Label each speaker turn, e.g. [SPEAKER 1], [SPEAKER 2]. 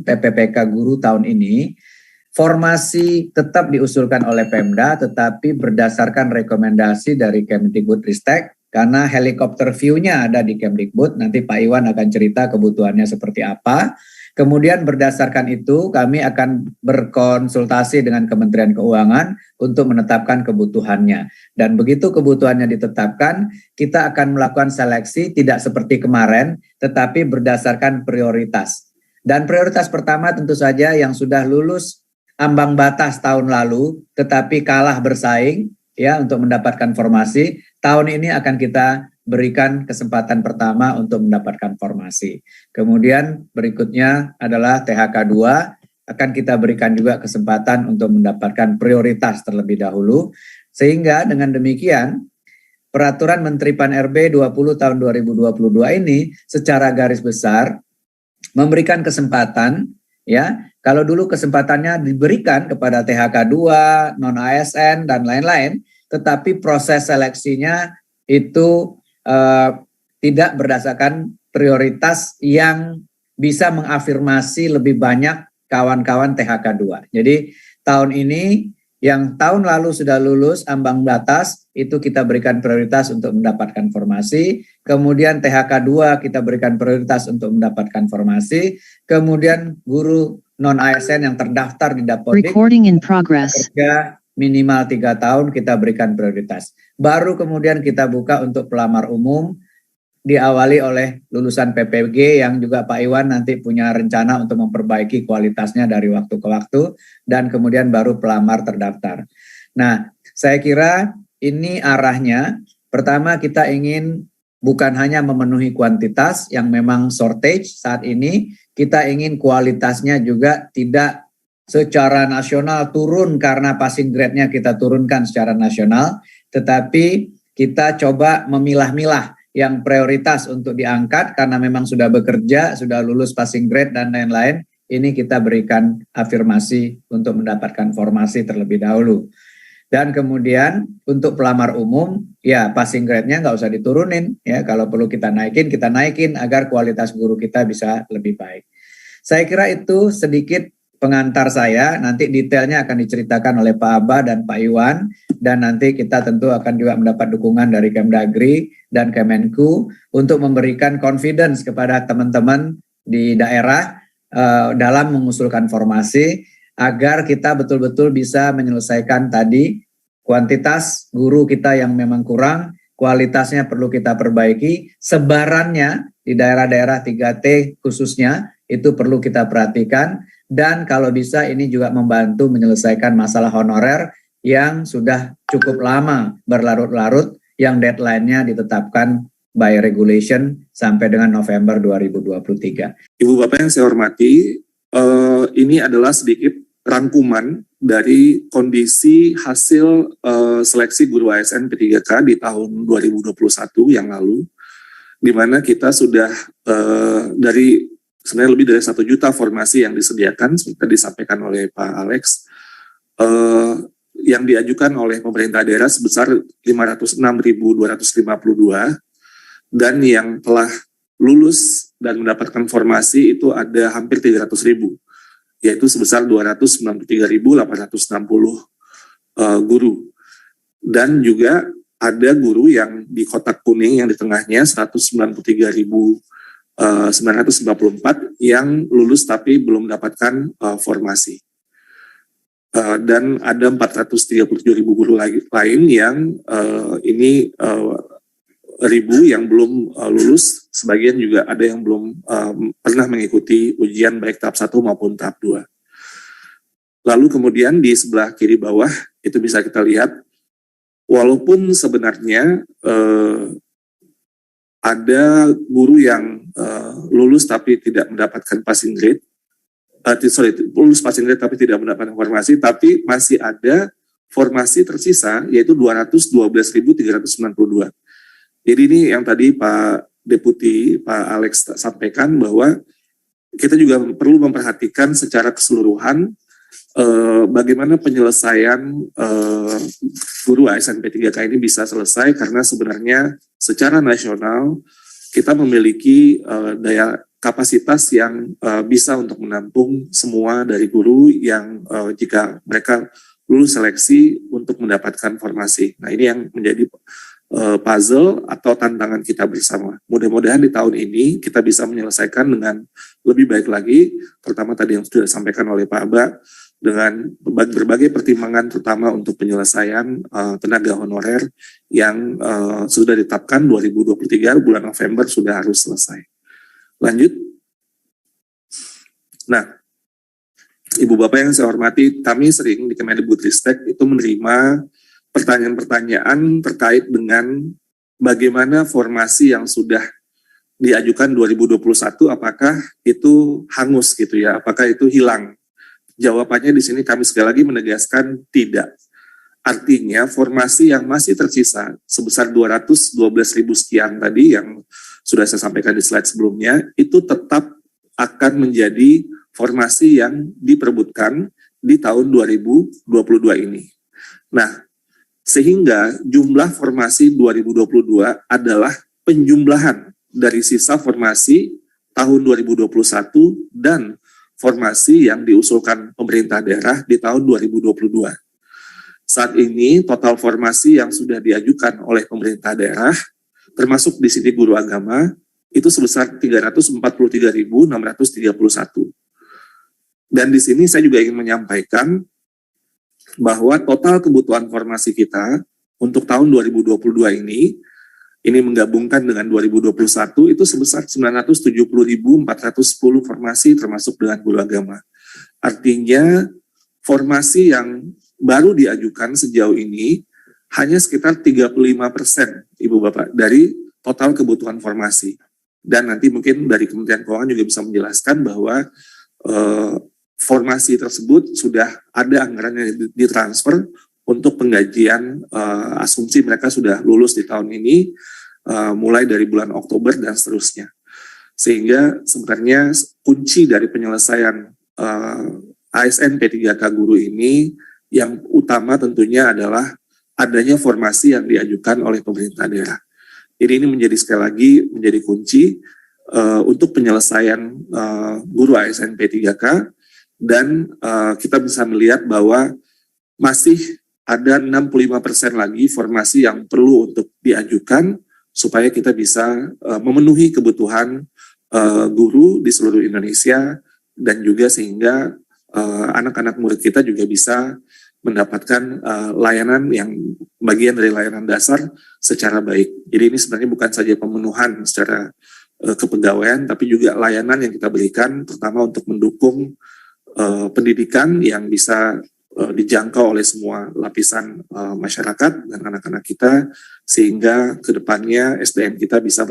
[SPEAKER 1] PPPK guru tahun ini, formasi tetap diusulkan oleh Pemda, tetapi berdasarkan rekomendasi dari Kemdikbudristek, karena helikopter view-nya ada di Kemdikbud, nanti Pak Iwan akan cerita kebutuhannya seperti apa. Kemudian berdasarkan itu kami akan berkonsultasi dengan Kementerian Keuangan untuk menetapkan kebutuhannya. Dan begitu kebutuhannya ditetapkan, kita akan melakukan seleksi tidak seperti kemarin, tetapi berdasarkan prioritas. Dan prioritas pertama tentu saja yang sudah lulus ambang batas tahun lalu, tetapi kalah bersaing ya untuk mendapatkan formasi. Tahun ini akan kita berikan kesempatan pertama untuk mendapatkan formasi. Kemudian berikutnya adalah THK 2, akan kita berikan juga kesempatan untuk mendapatkan prioritas terlebih dahulu. Sehingga dengan demikian, Peraturan Menteri Pan-RB 20 tahun 2022 ini secara garis besar memberikan kesempatan, ya, kalau dulu kesempatannya diberikan kepada THK 2, non-ASN, dan lain-lain, tetapi proses seleksinya itu tidak berdasarkan prioritas yang bisa mengafirmasi lebih banyak kawan-kawan THK 2. Jadi tahun ini yang tahun lalu sudah lulus ambang batas itu kita berikan prioritas untuk mendapatkan formasi. Kemudian THK 2 kita berikan prioritas untuk mendapatkan formasi. Kemudian guru non-ASN yang terdaftar di Dapodik kerja minimal 3 tahun kita berikan prioritas. Baru kemudian kita buka untuk pelamar umum, diawali oleh lulusan PPG yang juga Pak Iwan nanti punya rencana untuk memperbaiki kualitasnya dari waktu ke waktu, dan kemudian baru pelamar terdaftar. Nah, saya kira ini arahnya. Pertama, kita ingin bukan hanya memenuhi kuantitas yang memang shortage saat ini, kita ingin kualitasnya juga tidak secara nasional turun karena passing grade-nya kita turunkan secara nasional, tetapi kita coba memilah-milah yang prioritas untuk diangkat karena memang sudah bekerja, sudah lulus passing grade dan lain-lain. Ini kita berikan afirmasi untuk mendapatkan formasi terlebih dahulu. Dan kemudian untuk pelamar umum, ya passing grade-nya nggak usah diturunin, ya kalau perlu kita naikin agar kualitas guru kita bisa lebih baik. Saya kira itu sedikit pengantar saya, nanti detailnya akan diceritakan oleh Pak Abah dan Pak Iwan, dan nanti kita tentu akan juga mendapat dukungan dari Kemdagri dan Kemenku untuk memberikan confidence kepada teman-teman di daerah dalam mengusulkan formasi, agar kita betul-betul bisa menyelesaikan tadi kuantitas guru kita yang memang kurang, kualitasnya perlu kita perbaiki, sebarannya di daerah-daerah 3T khususnya itu perlu kita perhatikan, dan kalau bisa ini juga membantu menyelesaikan masalah honorer yang sudah cukup lama berlarut-larut, yang deadline-nya ditetapkan by regulation sampai dengan November 2023.
[SPEAKER 2] Ibu Bapak yang saya hormati, ini adalah sedikit rangkuman dari kondisi hasil seleksi guru ASN P3K di tahun 2021 yang lalu, di mana kita sudah dari sebenarnya lebih dari 1 juta formasi yang disediakan, seperti disampaikan oleh Pak Alex, yang diajukan oleh pemerintah daerah sebesar 506.252, dan yang telah lulus dan mendapatkan formasi itu ada hampir 300.000, yaitu sebesar 293.860 guru. Dan juga ada guru yang di kotak kuning yang di tengahnya 193.994 yang lulus tapi belum mendapatkan formasi. Dan ada 437.000 guru lain yang ini ribu yang belum lulus, sebagian juga ada yang belum pernah mengikuti ujian baik tahap 1 maupun tahap 2. Lalu kemudian di sebelah kiri bawah itu bisa kita lihat, walaupun sebenarnya ada guru yang lulus tapi tidak mendapatkan passing grade, lulus passing grade tapi tidak mendapatkan formasi, tapi masih ada formasi tersisa yaitu 212.392. Jadi ini yang tadi Pak Deputi, Pak Alex sampaikan bahwa kita juga perlu memperhatikan secara keseluruhan bagaimana penyelesaian guru ASN P3K ini bisa selesai, karena sebenarnya secara nasional kita memiliki daya kapasitas yang bisa untuk menampung semua dari guru yang jika mereka lulus seleksi untuk mendapatkan formasi. Nah, ini yang menjadi puzzle atau tantangan kita bersama. Mudah-mudahan di tahun ini kita bisa menyelesaikan dengan lebih baik lagi. Pertama tadi yang sudah disampaikan oleh Pak Aba, dengan berbagai pertimbangan terutama untuk penyelesaian tenaga honorer yang sudah ditetapkan 2023 bulan November sudah harus selesai. Lanjut. Nah, Ibu Bapak yang saya hormati, kami sering di Kemendikbudristek itu menerima pertanyaan-pertanyaan terkait dengan bagaimana formasi yang sudah diajukan 2021, apakah itu hangus gitu ya, apakah itu hilang. Jawabannya di sini kami sekali lagi menegaskan tidak. Artinya formasi yang masih tersisa sebesar 212.000 sekian tadi yang sudah saya sampaikan di slide sebelumnya, itu tetap akan menjadi formasi yang diperebutkan di tahun 2022 ini. Nah, sehingga jumlah formasi 2022 adalah penjumlahan dari sisa formasi tahun 2021 dan formasi yang diusulkan pemerintah daerah di tahun 2022. Saat ini total formasi yang sudah diajukan oleh pemerintah daerah, termasuk di sini guru agama, itu sebesar 343.631. Dan di sini saya juga ingin menyampaikan bahwa total kebutuhan formasi kita untuk tahun 2022 ini menggabungkan dengan 2021 itu sebesar 970.410 formasi termasuk dengan guru agama. Artinya formasi yang baru diajukan sejauh ini hanya sekitar 35% Ibu Bapak dari total kebutuhan formasi. Dan nanti mungkin dari Kementerian Keuangan juga bisa menjelaskan bahwa formasi tersebut sudah ada anggaran yang ditransfer untuk penggajian asumsi mereka sudah lulus di tahun ini mulai dari bulan Oktober dan seterusnya. Sehingga sebenarnya kunci dari penyelesaian ASN P3K guru ini yang utama tentunya adalah adanya formasi yang diajukan oleh pemerintah daerah. Jadi ini menjadi sekali lagi menjadi kunci untuk penyelesaian guru ASN P3K dan kita bisa melihat bahwa masih ada 65% lagi formasi yang perlu untuk diajukan supaya kita bisa memenuhi kebutuhan guru di seluruh Indonesia dan juga sehingga anak-anak murid kita juga bisa mendapatkan layanan yang bagian dari layanan dasar secara baik. Jadi ini sebenarnya bukan saja pemenuhan secara kepegawaian, tapi juga layanan yang kita berikan, terutama untuk mendukung pendidikan yang bisa dijangkau oleh semua lapisan masyarakat dan anak-anak kita, sehingga kedepannya SDM kita bisa